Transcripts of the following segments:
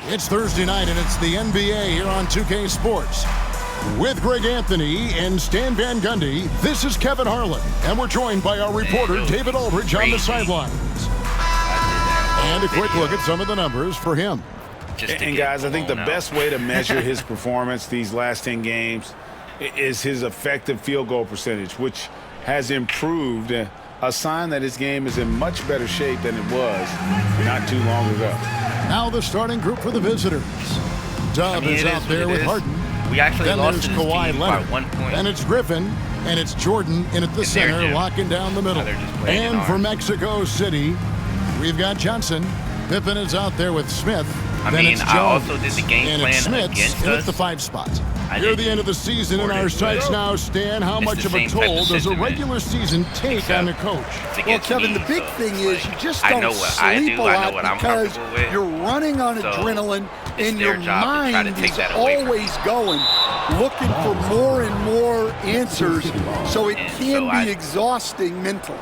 It's Thursday night, and it's the NBA here on 2K Sports. With Greg Anthony and Stan Van Gundy, this is Kevin Harlan, and we're joined by our reporter, David Aldridge, on the sidelines. And a quick look at some of the numbers for him. And guys, I think the best way to measure his performance these last 10 games is his effective field goal percentage, which has improved, a sign that his game is in much better shape than it was not too long ago. Now the starting group for the visitors. Dub is out there with Harden. We actually then lost there's to this Kawhi team Leonard. by 1 point. And it's Griffin, and it's Jordan in at the center, locking down the middle. And for Mexico City, we've got Johnson. Pippen is out there with Smith. Then it's Jones. I also did the game and plan it's Smith against in us. at the 5 spot. Here at the end of the season in our sights now, Stan, how much of a toll does a regular season take on a coach? Well, Kevin, the big thing is you just don't sleep a lot because you're running on adrenaline and your mind is always going, looking for more and more answers, so it can be exhausting mentally.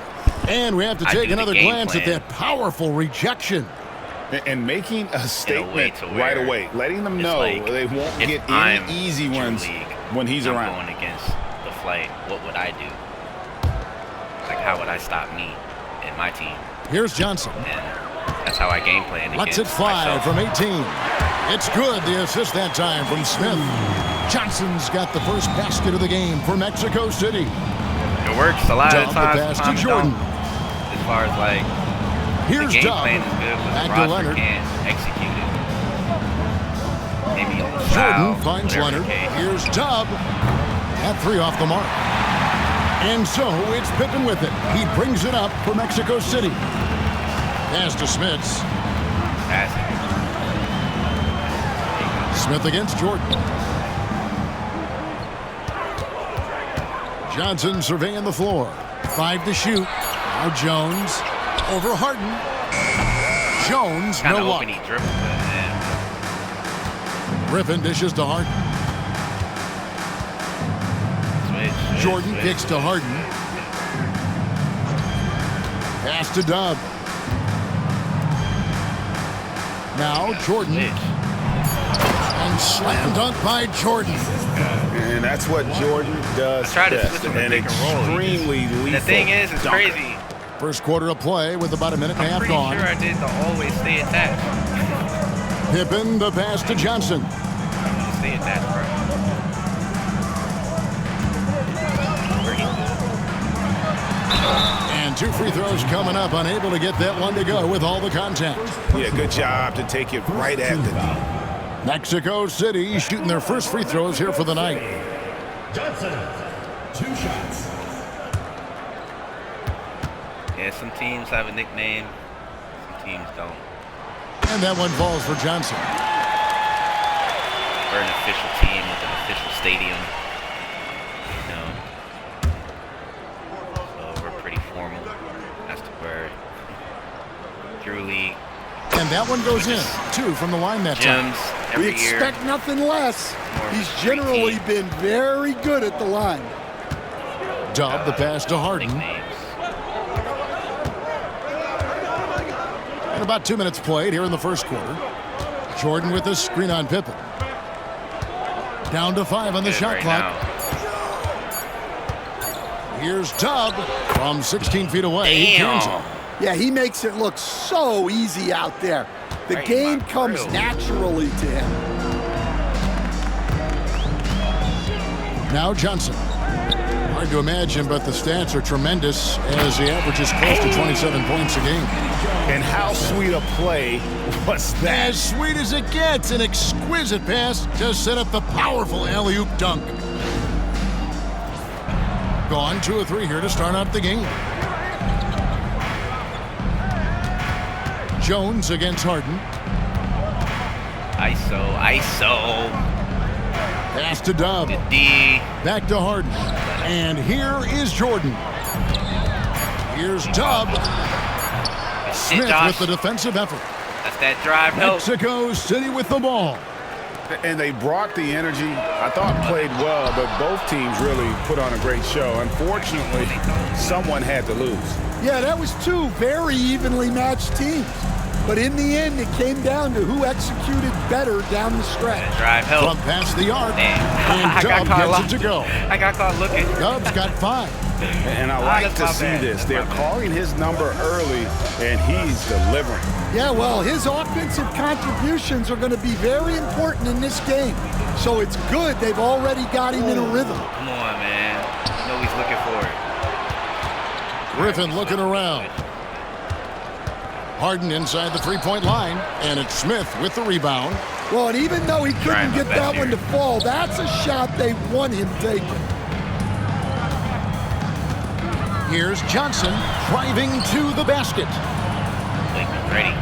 And we have to take another glance at that powerful rejection. And making a statement right away, letting them know they won't get any easy ones when he's around. Going against the flight, what would I do? Like, how would I stop me and my team? Here's Johnson. And that's how I game plan. Lets it fly from 18. It's good, the assist that time from Smith. Johnson's got the first basket of the game for Mexico City. It works a lot of times. The pass to Jordan. As far as like, here's the game Dub. plan is good, but Back the to roster Leonard. can't execute it. Maybe on the Jordan foul, finds Leonard. Here's Dub. That 3 off the mark. And so it's Pippen with it. He brings it up for Mexico City. Pass to Smith. Smith against Jordan. Johnson surveying the floor. 5 to shoot. Now Jones over Harden. Jones, no luck. Griffin dishes to Harden. Jordan kicks to Harden. Pass to Dub. Now Jordan. And slam dunk by Jordan. And that's what Jordan does best. And extremely lethal. The thing is, it's crazy. First quarter of play with about a minute and a half gone. I'm pretty sure I did the always stay attached. Pippen, the pass to Johnson. Stay attached, bro. And 2 free throws coming up, unable to get that one to go with all the contact. Yeah, good job to take it right at the knee. Mexico City shooting their first free throws here for the night. Johnson, 2 shots. Yeah, some teams have a nickname, some teams don't. And that one falls for Johnson. We're an official team with an official stadium. You know, so we're pretty formal. That's the word. Drew League. And that one goes in. 2 from the line that time. We expect nothing less. He's generally been very good at the line. Dub the pass to Harden. And about 2 minutes played here in the first quarter. Jordan with a screen on Pippen. Down to 5 on the shot clock. Here's Dub from 16 feet away. Yeah, he makes it look so easy out there. The game comes naturally to him. Now Johnson. Hard to imagine, but the stats are tremendous as he averages close to 27 points a game. And how sweet a play was that? As sweet as it gets, an exquisite pass to set up the powerful alley-oop dunk. Gone 2 or 3 here to start out the game. Jones against Harden. ISO. Pass to Dub. Back to Harden. And here is Jordan. Here's Dub. Smith with the defensive effort. That's that drive. Mexico City with the ball. And they brought the energy. I thought played well, but both teams really put on a great show. Unfortunately, someone had to lose. Yeah, that was 2 very evenly matched teams. But in the end, it came down to who executed better down the stretch. Drive help. From past the arc. Damn. And Dub gets it to go. I got caught looking. Dub's got 5. And I like to see this. They're calling his number early, and he's delivering. Yeah, well, his offensive contributions are going to be very important in this game. So it's good they've already got him in a rhythm. Come on, man. You know he's looking for it. Griffin looking around. Harden inside the three-point line, and it's Smith with the rebound. Well, and even though he couldn't get that one to fall, that's a shot they want him taking. Here's Johnson driving to the basket. Ready.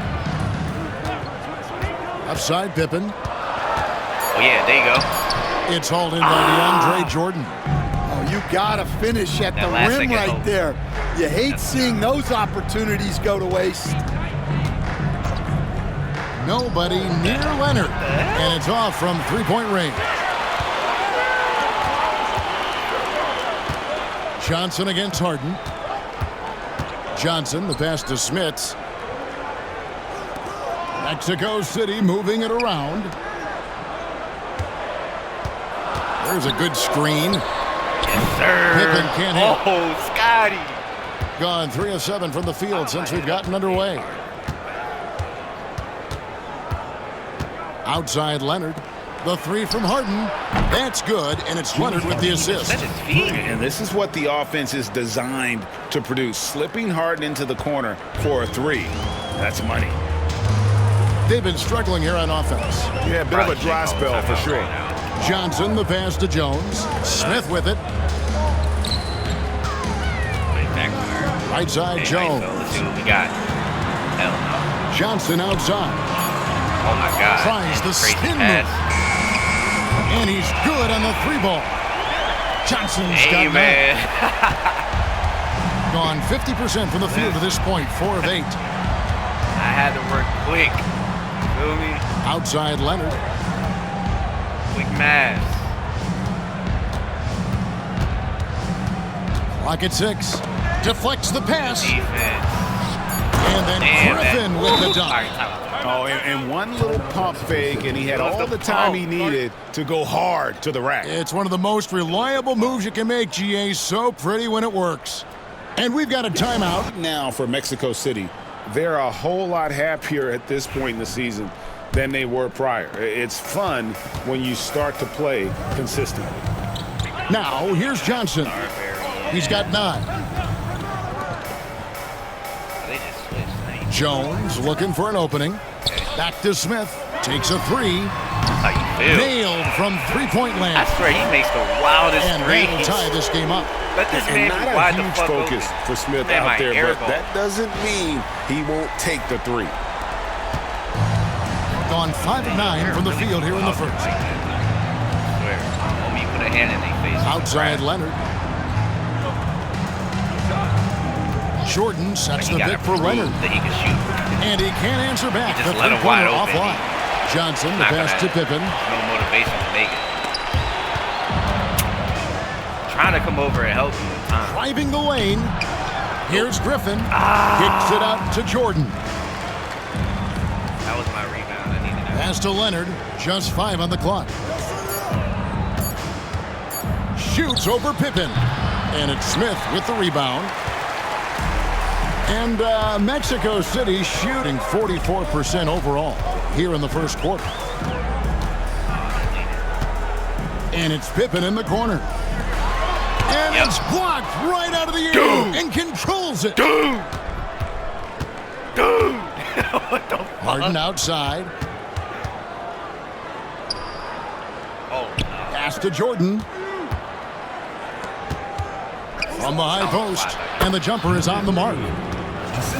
Upside Pippen. Oh, yeah, there you go. It's hauled in by DeAndre Jordan. Oh, you got to finish at the rim right there. You hate seeing those opportunities go to waste. Nobody near Leonard. And it's off from three-point range. Johnson against Harden. Johnson, the pass to Smits. Mexico City moving it around. There's a good screen. Yes, sir. Pippen can't hit. Oh, Scotty. Gone 3 of 7 from the field since we've gotten underway. Outside Leonard. The 3 from Harden. That's good, and it's Leonard with the assist. And this is what the offense is designed to produce. Slipping Harden into the corner for a 3. That's money. They've been struggling here on offense. Yeah, a bit of a dry spell for sure. Johnson, the pass to Jones. Smith with it. Right side, Jones. Let's see what we got. Hell no. Johnson outside. Oh, my God. Tries the spin move. And he's good on the 3-ball. Johnson's got 9. Gone 50% from the field to this point, 4 of 8. I had to work quick. Feel me? Outside Leonard. Quick mass. Clock at 6. Deflects the pass. Defense. And then Griffin with the dunk. Oh, and one little pump fake, and he had all the time he needed to go hard to the rack. It's one of the most reliable moves you can make, GA. So pretty when it works. And we've got a timeout. Now for Mexico City. They're a whole lot happier at this point in the season than they were prior. It's fun when you start to play consistently. Now, here's Johnson. He's got 9. Jones looking for an opening. Back to Smith. Takes a 3. How you feel? Nailed from three-point land. I swear he makes the wildest and threes. that'll tie this game up. Let this man not be a wide the huge fuck focus open. for Smith Man, out there, but airball. that doesn't mean he won't take the 3. Gone 5 of 9 from the field here in the first. I swear. Homie, put a hand in their face. Outside Leonard. Jordan sets the pick for Leonard. That he can shoot. And he can't answer back. He The just let him wide three-pointer open. offline. Johnson, the pass to Pippen. No motivation to make it. Trying to come over and help him with time. Driving the lane. Here's Griffin. Kicks it out to Jordan. That was my rebound. I needed that. Pass to Leonard. Just 5 on the clock. Shoots over Pippen. And it's Smith with the rebound. And Mexico City shooting 44% overall here in the first quarter. And it's Pippen in the corner. And it's blocked right out of the air and controls it. Dude! What the fuck? Harden outside. Oh, no. Pass to Jordan. From the high post. And the jumper is on the mark.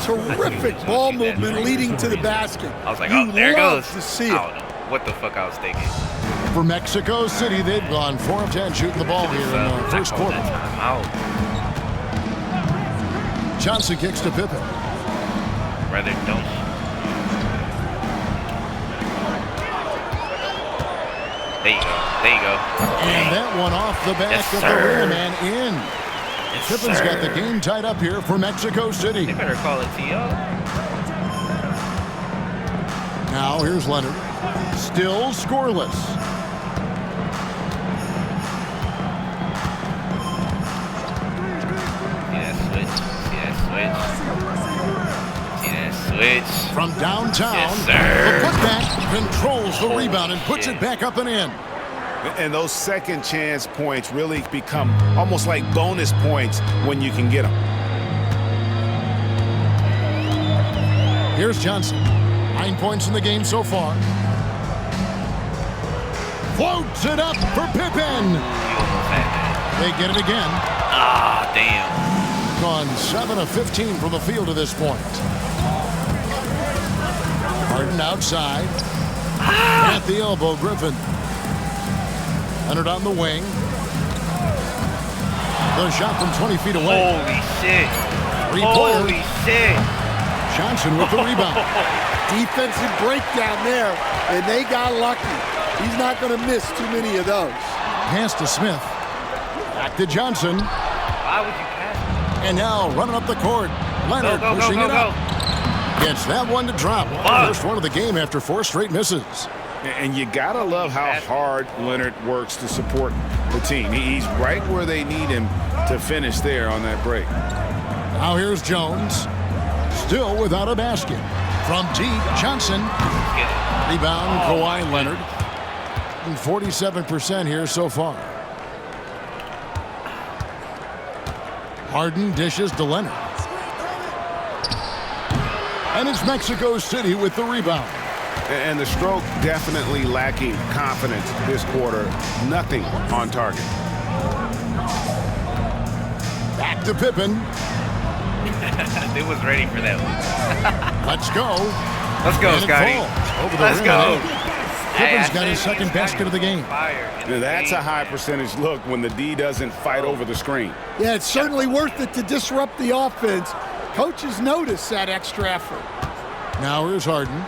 Terrific ball movement leading to the basket. I was like, oh, there it goes. To see I it. don't know what the fuck I was thinking. For Mexico City, they've gone 4 of 10 shooting the ball here in the first quarter. Out. Johnson kicks to Pippen. Rather don't. There you go. There you go. And that one off the back Yes, of the sir. rim and in. Yes, Pippen's sir. got the game tied up here for Mexico City. They better call it T.O. Now here's Leonard. Still scoreless. Switch. From downtown, yes, the putback controls the rebound and puts it back up and in. And those second chance points really become almost like bonus points when you can get them. Here's Johnson. 9 points in the game so far. Floats it up for Pippen. They get it again. Ah, damn. Gone 7 of 15 from the field to this point. Harden outside. At the elbow, Griffin. Leonard on the wing. The shot from 20 feet away. Holy shit. Three-pointer. Holy shit. Johnson with the rebound. Defensive breakdown there, and they got lucky. He's not going to miss too many of those. Pass to Smith. Back to Johnson. Why would you pass? And now running up the court. Leonard pushing it up. Gets that one to drop. First one of the game after 4 straight misses. And you got to love how hard Leonard works to support the team. He's right where they need him to finish there on that break. Now here's Jones. Still without a basket. From deep, Johnson. Rebound, Kawhi Leonard. And 47% here so far. Harden dishes to Leonard. And it's Mexico City with the rebound. And the stroke definitely lacking confidence this quarter. Nothing on target. Back to Pippen. They was ready for that one. Let's go. Let's go, Scotty. Let's go. Pippen's got his second basket of the game. That's a high percentage look when the D doesn't fight over the screen. Yeah, it's certainly worth it to disrupt the offense. Coaches notice that extra effort. Now here's Harden.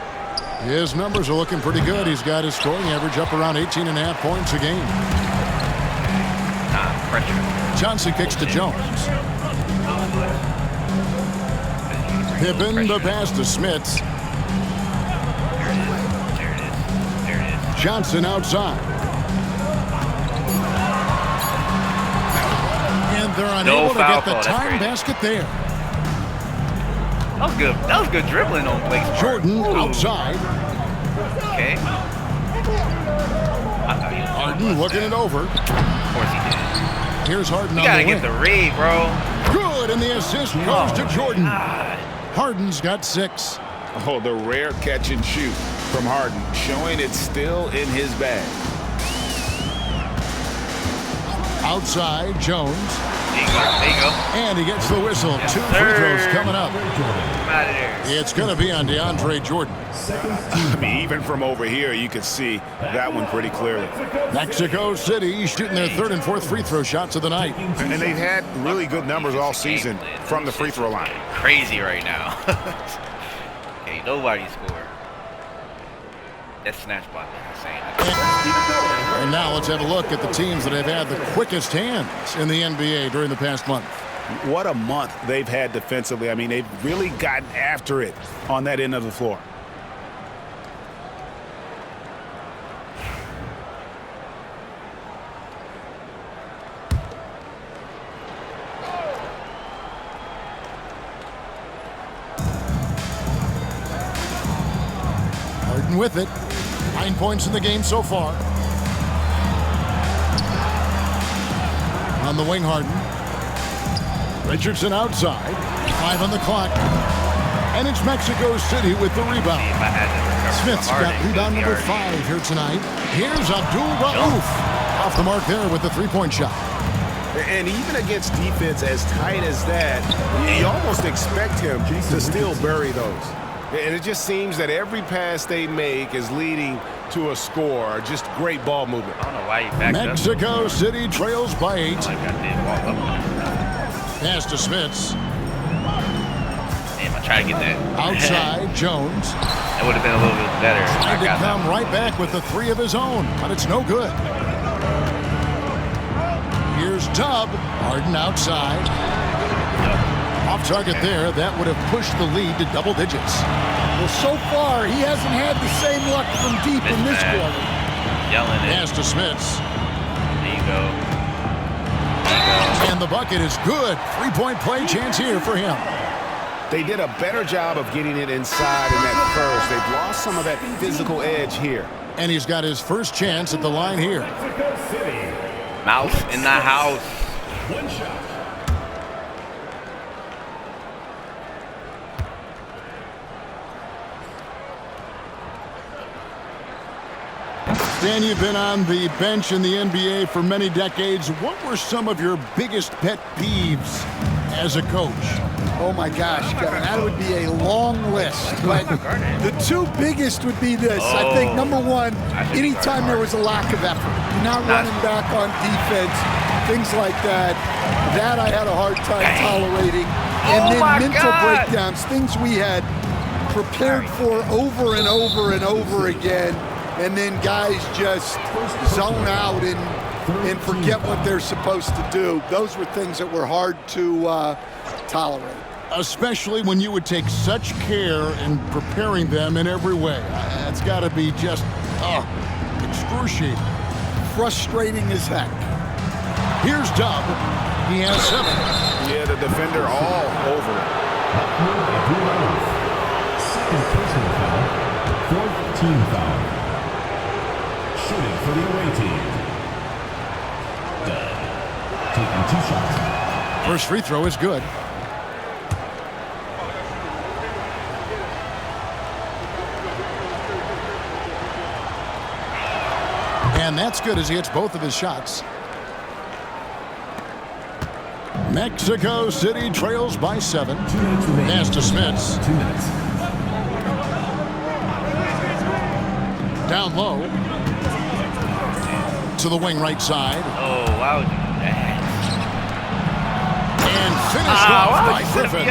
His numbers are looking pretty good. He's got his scoring average up around 18.5 points a game. Pressure. Johnson kicks to Jones. Pippen, the pass to Smits. There it is. Johnson outside. And they're unable to get the time basket there. That was good. That was good dribbling on Blake's part. Jordan outside. Okay. Harden looking it over. Of course he did. Here's Harden on the gotta wing. get the read, bro. Good, and the assist goes to Jordan. God. Harden's got 6. Oh, the rare catch and shoot from Harden, showing it's still in his bag. Outside, Jones. There you go. There you go. And he gets the whistle. Yes, 2 sir. free throws coming up. Come out of there. It's going to be on DeAndre Jordan. I mean, even from over here, you could see that one pretty clearly. Mexico City shooting their 3rd and 4th free throw shots of the night. And they've had really good numbers all season from the free throw line. Crazy right now. Okay, nobody scored. That snatch block is insane. And now let's have a look at the teams that have had the quickest hands in the NBA during the past month. What a month they've had defensively. I mean, they've really gotten after it on that end of the floor. Harden with it. 9 points in the game so far. On the wing, Harden. Richardson outside. 5 on the clock. And it's Mexico City with the rebound. Smith's got rebound number 5 here tonight. Here's Abdul-Rauf. Off the mark there with the 3-point shot. And even against defense as tight as that, you almost expect him to still bury those. And it just seems that every pass they make is leading to a score. Just great ball movement. I don't know why you backed up. Mexico City trails by 8. Like I did walk up. Pass to Smits. Damn, I tried to get that. Outside, Jones. It would have been a little bit better. Tried to come right back with the 3 of his own, but it's no good. Here's Tubb. Harden outside. Off target there. That would have pushed the lead to double digits. Well, so far, he hasn't had the same luck from deep in this quarter. Yelling it. Pass to Smits. There you go. And the bucket is good. 3-point play chance here for him. They did a better job of getting it inside in that first. They've lost some of that physical edge here. And he's got his first chance at the line here. Mouse in the house. One shot. Dan, you've been on the bench in the NBA for many decades. What were some of your biggest pet peeves as a coach? Oh my gosh, Kevin, that would be a long list. But the two biggest would be this. I think number one, anytime there was a lack of effort, you're not running back on defense, things like that. That I had a hard time tolerating. And then mental breakdowns, things we had prepared for over and over and over again. And then guys just zone out and forget what they're supposed to do. Those were things that were hard to tolerate. Especially when you would take such care in preparing them in every way. It's got to be just excruciating. Frustrating as heck. Here's Dub. He has 7. Yeah, the defender all over it. Second personal foul. Fourth team foul. Shooting for the away team. Taking 2 shots. First free throw is good. And that's good as he hits both of his shots. Mexico City trails by 7. Pass to Smits. 2 minutes. Down low. To the wing right side. Oh, wow. And finished off by Griffin.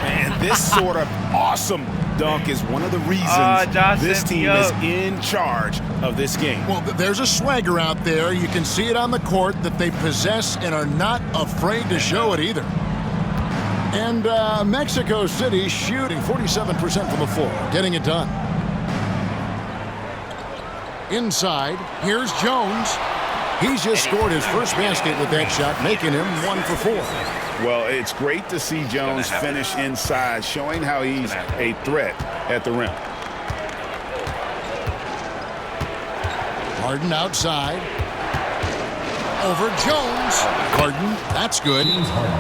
And this sort of awesome dunk is one of the reasons this team is in charge of this game. Well, there's a swagger out there. You can see it on the court that they possess and are not afraid to show it either. And Mexico City shooting 47% from the floor, getting it done. Inside, here's Jones. He's just scored his first basket with that shot, making him 1 for 4. Well, it's great to see Jones finish inside, showing how he's a threat at the rim. Harden outside. Over Jones. Harden, that's good.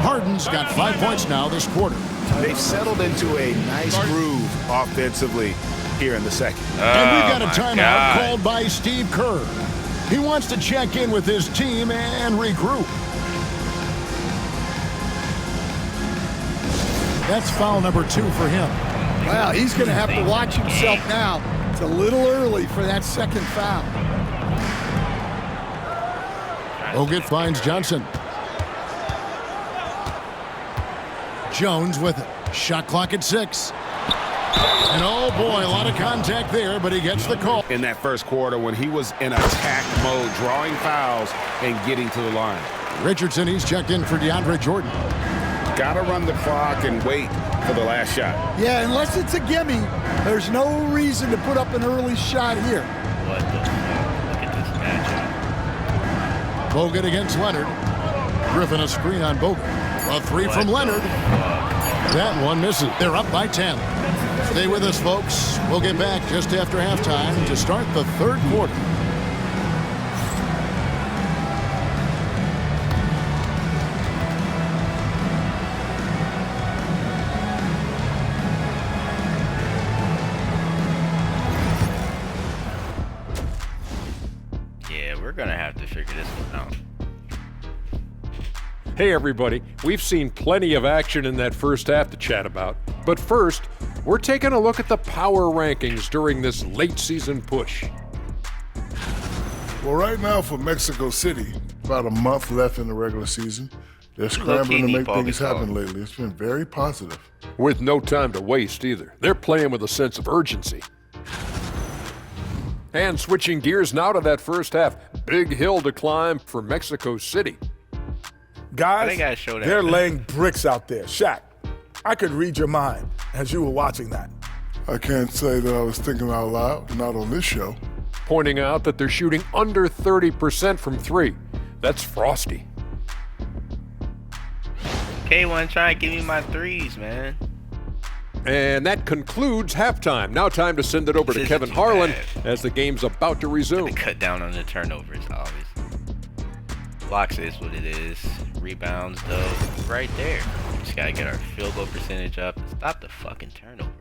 Harden's got 5 points now this quarter. They've settled into a nice groove offensively here in the second. And we've got a timeout called by Steve Kerr. He wants to check in with his team and regroup. That's foul number 2 for him. Well, he's going to have to watch himself now. It's a little early for that second foul. Bogut finds Johnson. Jones with it. Shot clock at 6. And oh boy, a lot of contact there, but he gets the call. In that first quarter when he was in attack mode, drawing fouls and getting to the line. Richardson, he's checked in for DeAndre Jordan. Got to run the clock and wait for the last shot. Yeah, unless it's a gimme, there's no reason to put up an early shot here. What the fuck? Look at this matchup. Bogut against Leonard. Griffin a screen on Bogut. A 3 from Leonard. That one misses. They're up by 10. Stay with us, folks. We'll get back just after halftime to start the third quarter. Yeah, we're going to have to figure this one out. Hey everybody, we've seen plenty of action in that first half to chat about. But first, we're taking a look at the power rankings during this late season push. Well, right now for Mexico City, about a month left in the regular season. They're scrambling to make things happen lately. It's been very positive. With no time to waste either. They're playing with a sense of urgency. And switching gears now to that first half, big hill to climb for Mexico City. Guys, show that. they're laying bricks out there. Shaq, I could read your mind as you were watching that. I can't say that I was thinking out loud, not on this show. Pointing out that they're shooting under 30% from 3. That's frosty. K1, try and give me my threes, man. And that concludes halftime. Now time to send it over to Kevin Harlan as the game's about to resume. Cut down on the turnovers, obviously. Blocks is what it is. Rebounds, though, right there. Just gotta get our field goal percentage up and stop the fucking turnovers.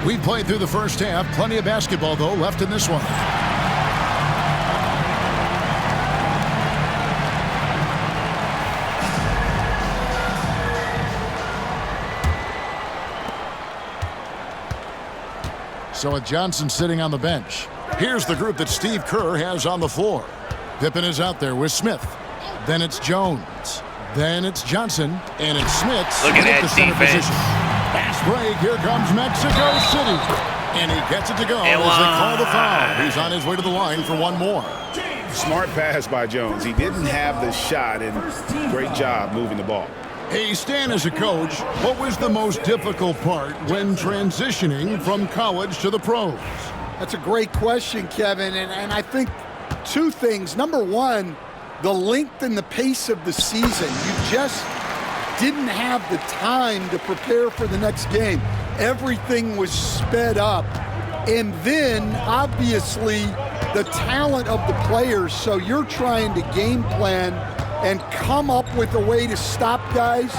We played through the first half. Plenty of basketball, though, left in this one. So with Johnson sitting on the bench, here's the group that Steve Kerr has on the floor. Pippen is out there with Smith. Then it's Jones. Then it's Johnson. And it's Smith. Look at that defense. Fast break. Here comes Mexico City. And he gets it to go as they call the foul. He's on his way to the line for one more. Smart pass by Jones. He didn't have the shot, and great job moving the ball. Hey, Stan, as a coach, what was the most difficult part when transitioning from college to the pros? That's a great question, Kevin, and I think two things. Number one, the length and the pace of the season. You just didn't have the time to prepare for the next game. Everything was sped up. And then, obviously, the talent of the players. So you're trying to game plan and come up with a way to stop guys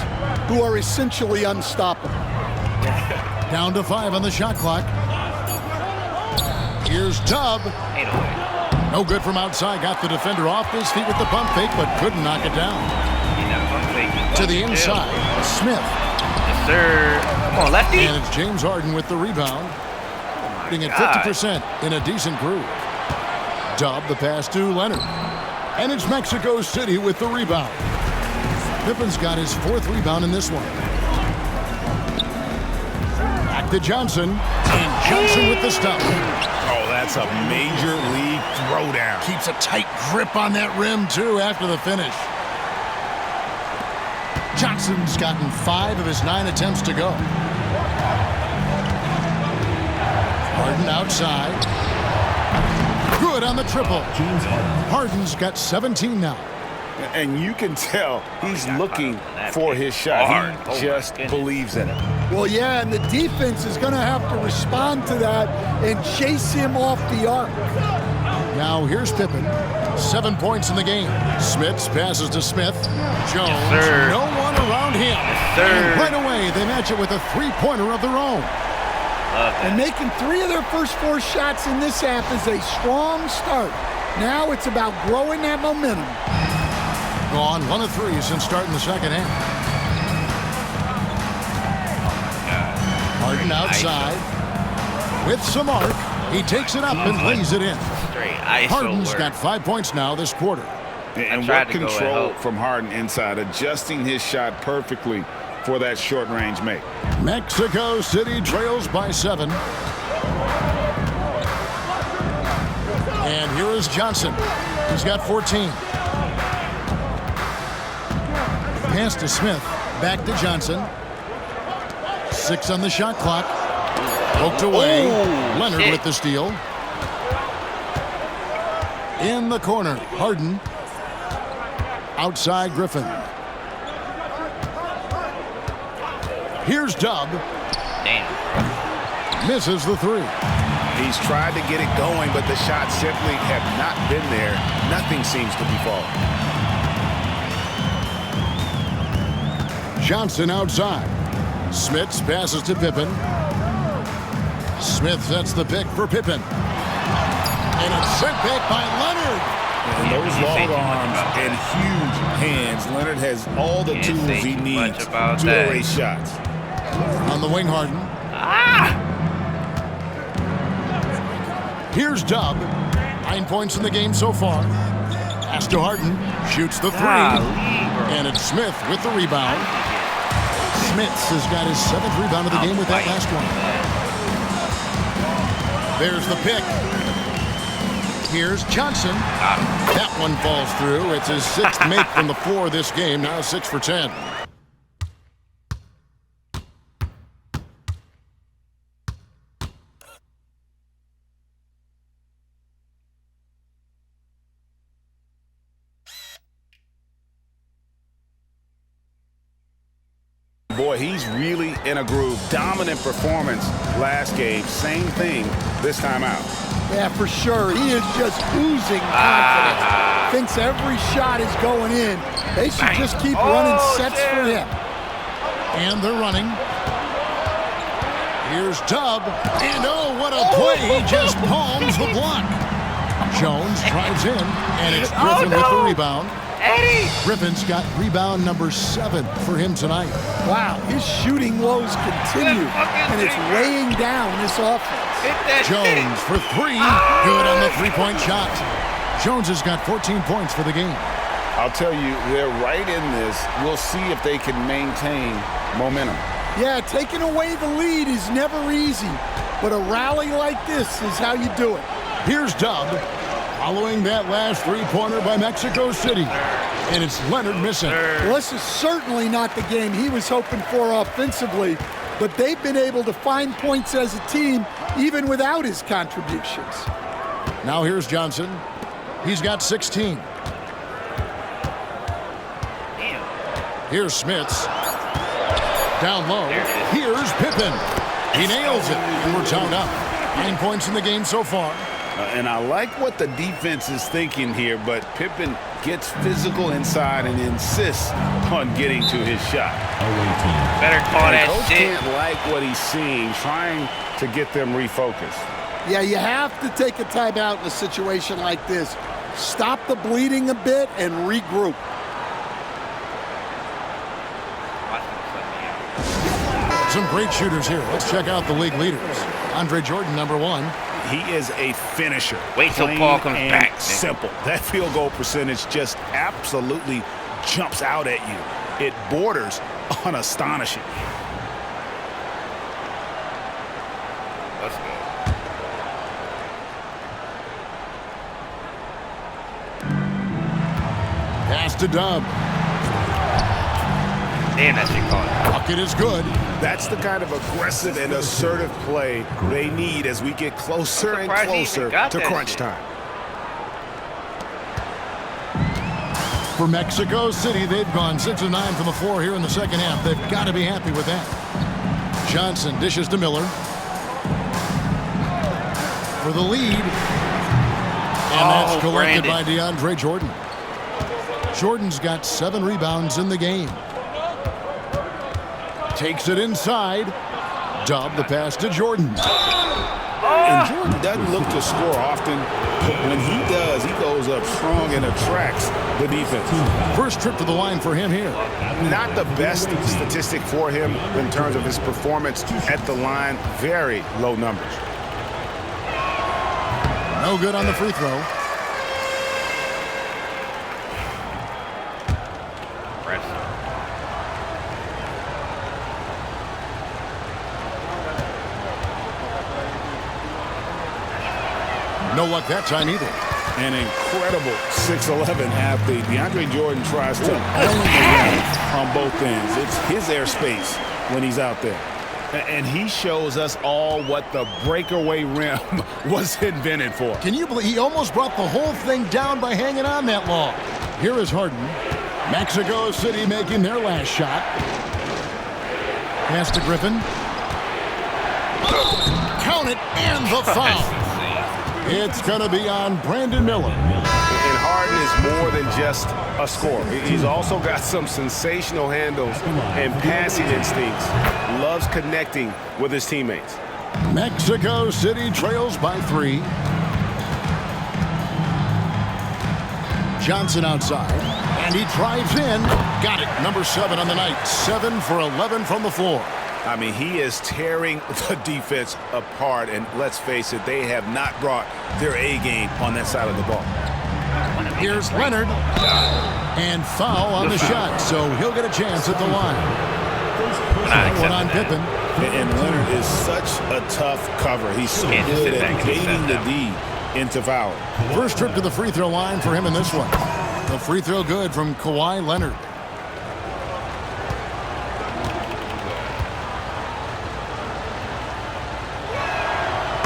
who are essentially unstoppable. Down to 5 on the shot clock. Here's Tubb. No good from outside. Got the defender off his feet with the pump fake, but couldn't knock it down. To the inside, Smith. Yes, sir. Come on, lefty. And it's James Harden with the rebound. Getting at 50% in a decent groove. Tubb, the pass to Leonard. And it's Mexico City with the rebound. Pippen's got his 4th rebound in this one. Back to Johnson. And Johnson with the stop. Oh, that's a major league throwdown. Keeps a tight grip on that rim, too, after the finish. Johnson's gotten 5 of his 9 attempts to go. Harden outside. Good on the triple. Harden's got 17 now. And you can tell he's looking for his shot. He just believes in it. Well, yeah, and the defense is going to have to respond to that and chase him off the arc. Now here's Pippen. 7 points in the game. Smith passes to Smith. Jones, yes, no one around him. Yes, and right away, they match it with a 3-pointer of their own. And making 3 of their first 4 shots in this half is a strong start. Now it's about growing that momentum. Gone 1 of 3 since starting the second half. Harden outside with some arc. He takes it up and lays it in. Harden's got 5 points now this quarter. And what control from Harden inside, adjusting his shot perfectly for that short-range make. Mexico City trails by 7. And here is Johnson. He's got 14. Pass to Smith. Back to Johnson. 6 on the shot clock. Poked away. Leonard with the steal. In the corner, Harden. Outside Griffin. Here's Tubb. Damn. Misses the 3. He's tried to get it going, but the shots simply have not been there. Nothing seems to be falling. Johnson outside. Smith passes to Pippen. Smith sets the pick for Pippen. And it's sent back by Leonard. And those long arms and huge hands. Leonard has all the tools he needs to erase shots. On the wing, Harden. Here's Tubb. 9 points in the game so far. Pass to Harden. Shoots the 3. And it's Smith with the rebound. Smith has got his 7th rebound of the game with that last one. There's the pick. Here's Johnson. That one falls through. It's his 6th make from the floor this game. Now 6 for 10. Boy, he's really in a groove. Dominant performance last game. Same thing this time out. Yeah, for sure. He is just oozing confidence. Thinks every shot is going in. They should just keep running sets for him. And they're running. Here's Tubb. And oh, what a play. He just palms the block. Jones drives in, and it's Griffin with the rebound. Eddie! Griffin's got rebound number 7 for him tonight. Wow, his shooting woes continue, and it's weighing down this offense. Jones for 3. Good on the three-point shot. Jones has got 14 points for the game. I'll tell you, they're right in this. We'll see if they can maintain momentum. Yeah, taking away the lead is never easy, but a rally like this is how you do it. Here's Tubb following that last three-pointer by Mexico City. And it's Leonard missing. Well, this is certainly not the game he was hoping for offensively, but they've been able to find points as a team even without his contributions. Now here's Johnson. He's got 16. Here's Smits. Down low. Here's Pippen. He nails it, and we're tied up. 9 points in the game so far. And I like what the defense is thinking here, but Pippen gets physical inside and insists on getting to his shot. Better call that Coach shit. can't like what he's seeing, trying to get them refocused. Yeah, you have to take a timeout in a situation like this. Stop the bleeding a bit and regroup. Some great shooters here. Let's check out the league leaders. Andre Jordan, number 1. He is a finisher. Wait till Paul comes back. Simple. That field goal percentage just absolutely jumps out at you. It borders on astonishing. Let's go. Pass to Tubb. Damn, that shit caught. Bucket is good. That's the kind of aggressive and assertive play they need as we get closer and closer to crunch time. For Mexico City, they've gone 6 of 9 from the floor here in the second half. They've got to be happy with that. Johnson dishes to Miller. For the lead. And that's collected by DeAndre Jordan. Jordan's got 7 rebounds in the game. Takes it inside. Tubb the pass to Jordan. And Jordan doesn't look to score often, but when he does, he goes up strong and attracts the defense. First trip to the line for him here. Not the best statistic for him in terms of his performance at the line. Very low numbers. No good on the free throw. No luck that time either. An incredible 6'11" athlete. DeAndre Jordan tries to own the rim on both ends. It's his airspace when he's out there. And he shows us all what the breakaway rim was invented for. Can you believe he almost brought the whole thing down by hanging on that long? Here is Harden. Mexico City making their last shot. Pass to Griffin. Count it, and the foul. It's going to be on Brandon Miller. And Harden is more than just a scorer. He's also got some sensational handles and passing instincts. Loves connecting with his teammates. Mexico City trails by 3. Johnson outside, and he drives in. Got it. Number 7 on the night. 7 for 11 from the floor. I mean, he is tearing the defense apart, and let's face it, they have not brought their A game on that side of the ball. Here's Leonard, and foul on the shot, so he'll get a chance at the line. One on Pippen. And Leonard is such a tough cover. He's so good at baiting the D into fouling. First trip to the free throw line for him in this one. The free throw good from Kawhi Leonard.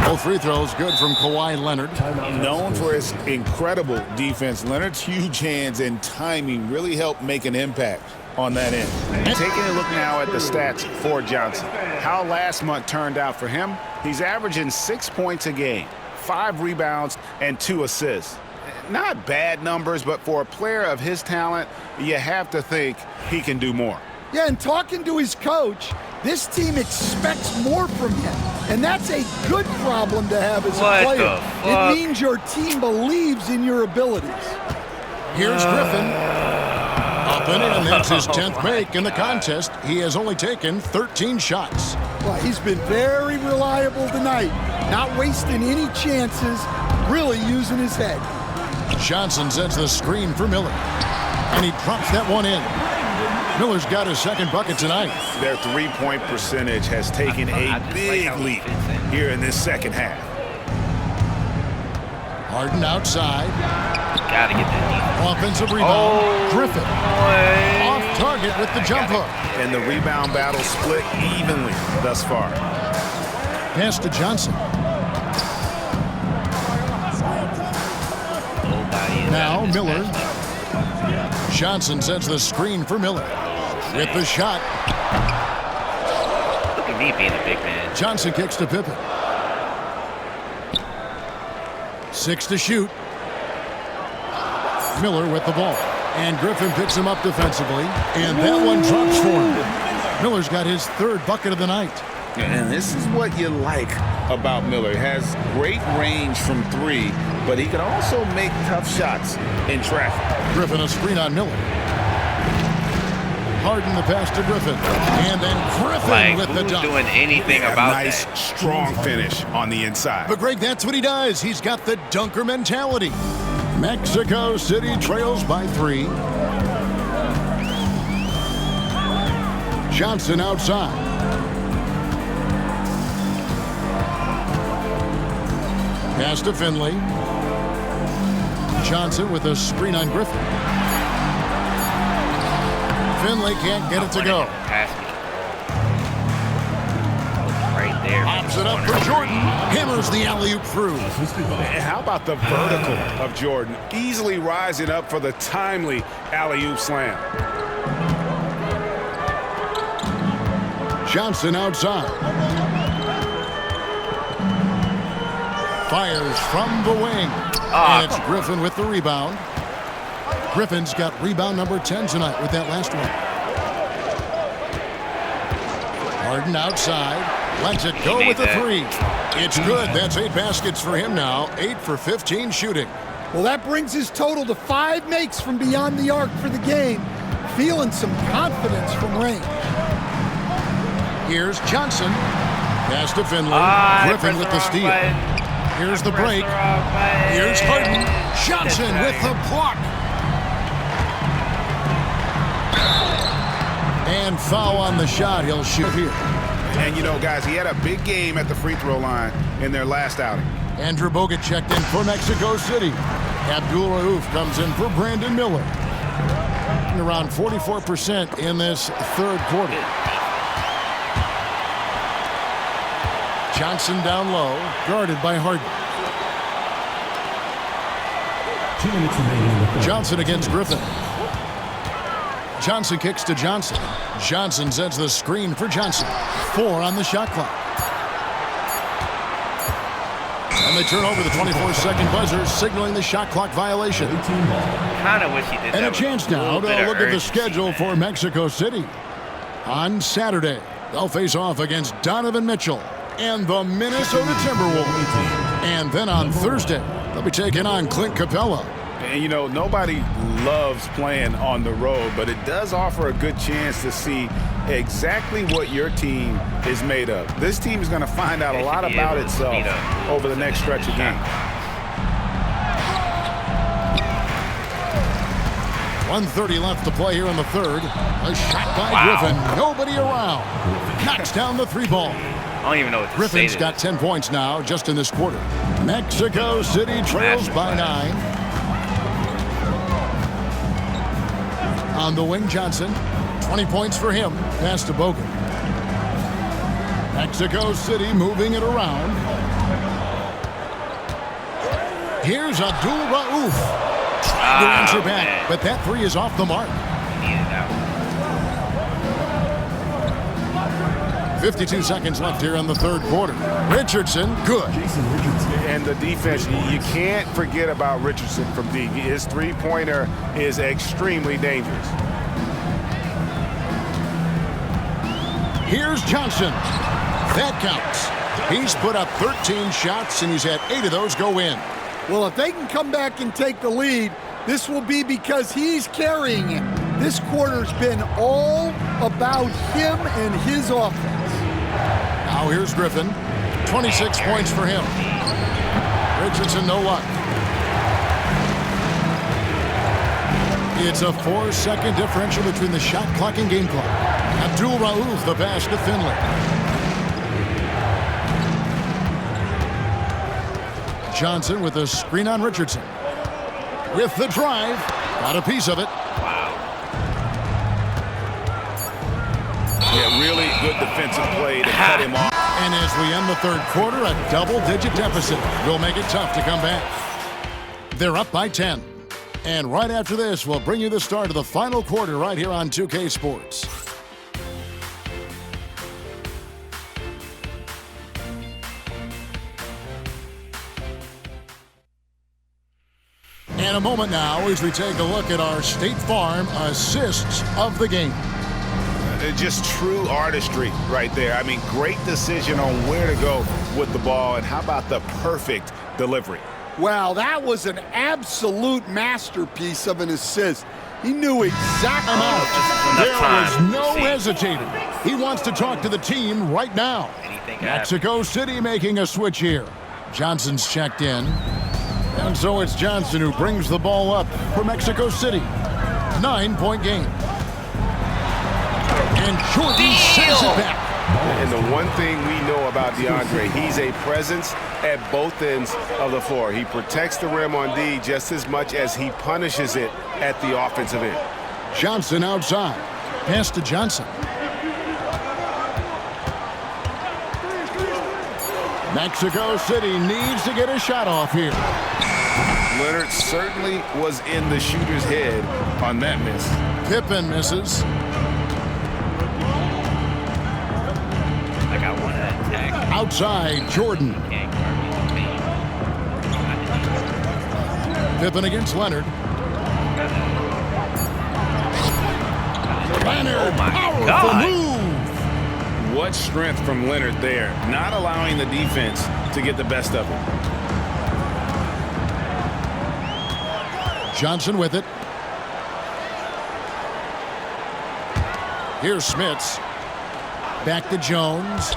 Both free throws good from Kawhi Leonard. Known for his incredible defense, Leonard's huge hands and timing really help make an impact on that end. Taking a look now at the stats for Johnson. How last month turned out for him, he's averaging 6 points a game, 5 rebounds, and 2 assists. Not bad numbers, but for a player of his talent, you have to think he can do more. Yeah, and talking to his coach, this team expects more from him. And that's a good problem to have as a player. It means your team believes in your abilities. Here's Griffin. Up and in. That's his 10th make in the contest. He has only taken 13 shots. Well, he's been very reliable tonight. Not wasting any chances, really using his head. Johnson sets the screen for Miller. And he drops that one in. Miller's got his second bucket tonight. Their three-point percentage has taken a big leap here in this second half. Harden outside. Gotta get that. Offensive rebound. Griffin. Off target with the jump hook. And the rebound battle split evenly thus far. Pass to Johnson. Now Miller. Johnson sets the screen for Miller. With the shot. Look at me being a big man. Johnson kicks to Pippen. 6 to shoot. Miller with the ball. And Griffin picks him up defensively. And that one drops for him. Miller's got his 3rd bucket of the night. And this is what you like about Miller. He has great range from 3, but he can also make tough shots in traffic. Griffin a screen on Miller. Harden the pass to Griffin. And then Griffin with the dunk. Doing anything about nice, that. strong finish on the inside. But Greg, that's what he does. He's got the dunker mentality. Mexico City trails by 3. Johnson outside. Pass to Finley. Johnson with a screen on Griffin. Finley can't get it to go. Right there. Pops it up for Jordan. Hammers the alley-oop through. And how about the vertical of Jordan? Easily rising up for the timely alley-oop slam. Johnson outside. Fires from the wing. And it's Griffin with the rebound. Griffin's got rebound number 10 tonight with that last one. Harden outside. Lets it go with the 3. It's good. That's 8 baskets for him now. 8 for 15 shooting. Well, that brings his total to 5 makes from beyond the arc for the game. Feeling some confidence from range. Here's Johnson. Pass to Finley. Griffin with the steal. Here's the break. Here's Harden. Johnson with the block. And foul on the shot. He'll shoot here. And, you know, guys, he had a big game at the free throw line in their last outing. Andrew Bogut checked in for Mexico City. Abdul Rauf comes in for Brandon Miller. And around 44% in this 3rd quarter. Johnson down low, guarded by Harden. 2 minutes remaining in the 3rd. Johnson against Griffin. Johnson kicks to Johnson. Johnson sets the screen for Johnson. 4 on the shot clock. And they turn over the 24-second buzzer, signaling the shot clock violation. Kind of wish he did that. And a chance now to look at the schedule for Mexico City. On Saturday, they'll face off against Donovan Mitchell and the Minnesota Timberwolves. And then on Thursday, they'll be taking on Clint Capella. And, you know, nobody loves playing on the road, but it does offer a good chance to see exactly what your team is made of. This team is going to find out a lot about itself over the next stretch of games. 1:30 left to play here in the 3rd. A shot by Griffin. Nobody around. Knocks down the 3-ball. I don't even know what to Griffin's say. got 10 points now just in this quarter. Mexico City trails by 9. On the wing, Johnson. 20 points for him. Pass to Bogut. Mexico City moving it around. Here's Abdul Rauf. Trying to answer back, but that 3 is off the mark. 52 seconds left here in the third quarter. Richardson, good. And the defense, you can't forget about Richardson from D. His three-pointer is extremely dangerous. Here's Johnson. That counts. He's put up 13 shots, and he's had 8 of those go in. Well, if they can come back and take the lead, this will be because he's carrying it. This quarter's been all about him and his offense. Now here's Griffin. 26 points for him. Richardson, no luck. It's a 4-second differential between the shot clock and game clock. Abdul Rauf, the pass to Finley. Johnson with a screen on Richardson. With the drive, got a piece of it. Wow. Yeah, really good defensive play to cut him off. And as we end the third quarter, a double-digit deficit will make it tough to come back. They're up by 10. And right after this, we'll bring you the start of the final quarter right here on 2K Sports. In a moment now as we take a look at our State Farm assists of the game. Just true artistry right there. I mean, great decision on where to go with the ball, and how about the perfect delivery? Wow, that was an absolute masterpiece of an assist. He knew exactly. There was no hesitating. He wants to talk to the team right now. Mexico City making a switch here. Johnson's checked in. And so it's Johnson who brings the ball up for Mexico City. 9-point game. And Jordan sends it back. And the one thing we know about DeAndre, he's a presence at both ends of the floor. He protects the rim on D just as much as he punishes it at the offensive end. Johnson outside. Pass to Johnson. Mexico City needs to get a shot off here. Leonard certainly was in the shooter's head on that miss. Pippen misses. Like I want to attack. Outside, Jordan. Pippen against Leonard. Leonard, powerful move. What strength from Leonard there, not allowing the defense to get the best of him. Johnson with it. Here's Smits. Back to Jones.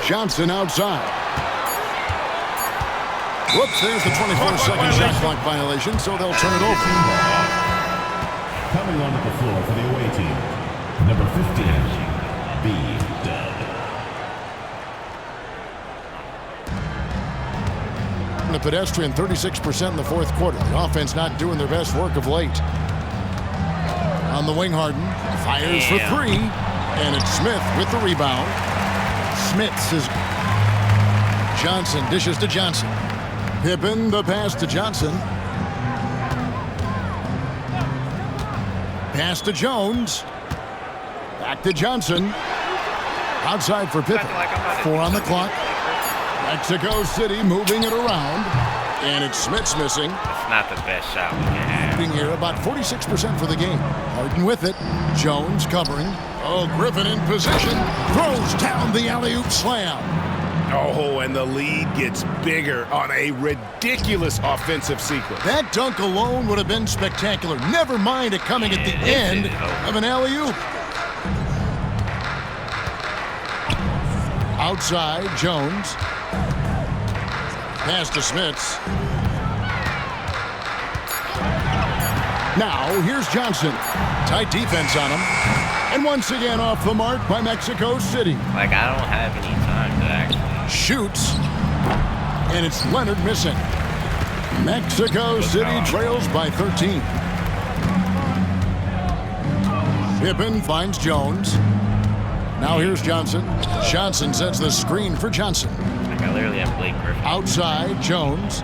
Johnson outside. Whoops, there's the 24-second shot clock violation, so they'll turn it over. Coming onto the floor for the away team, number 15, B-Dub. The pedestrian 36% in the fourth quarter. The offense not doing their best work of late. On the wing, Harden fires for 3, and it's Smith with the rebound. Smits is Johnson dishes to Johnson. Pippen the pass to Johnson. Pass to Jones. Back to Johnson. Outside for Pippen. 4 on the clock. Mexico City moving it around. And it's Smits missing. It's not the best shot we can have. Here about 46% for the game. Harden with it. Jones covering. Oh, Griffin in position. Throws down the alley-oop slam. Oh, and the lead gets bigger on a ridiculous offensive sequence. That dunk alone would have been spectacular. Never mind it coming at the end of an alley-oop. Outside, Jones. Pass to Smits. Now, here's Johnson. Tight defense on him. And once again off the mark by Mexico City. Like, I don't have any time to actually. Shoots. And it's Leonard missing. Mexico City trails by 13. Pippen finds Jones. Now here's Johnson. Johnson sets the screen for Johnson. Like, I literally have Blake Griffin. Outside, Jones.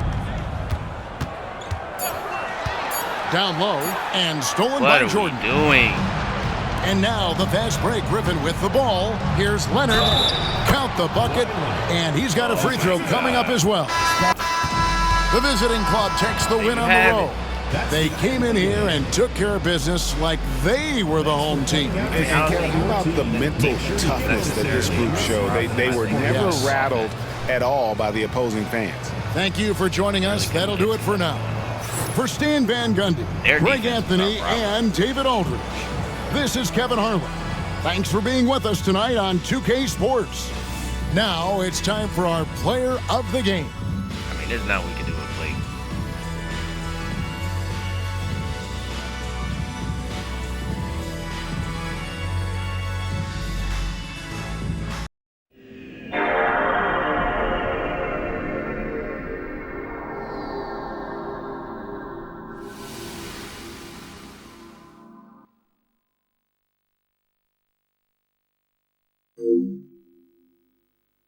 Down low and stolen by Jordan. What are we doing? And now the fast break. Griffin with the ball. Here's Leonard. Count the bucket. And he's got a free throw coming up as well. The visiting club takes the win on the road. They came in here and took care of business like they were the home team. And Kevin, how about the mental toughness that this group showed? They were never rattled at all by the opposing fans. Thank you for joining us. That'll do it for now. For Stan Van Gundy, Greg Anthony, and David Aldridge, this is Kevin Harlan. Thanks for being with us tonight on 2K Sports. Now it's time for our player of the game. I mean, there's not we can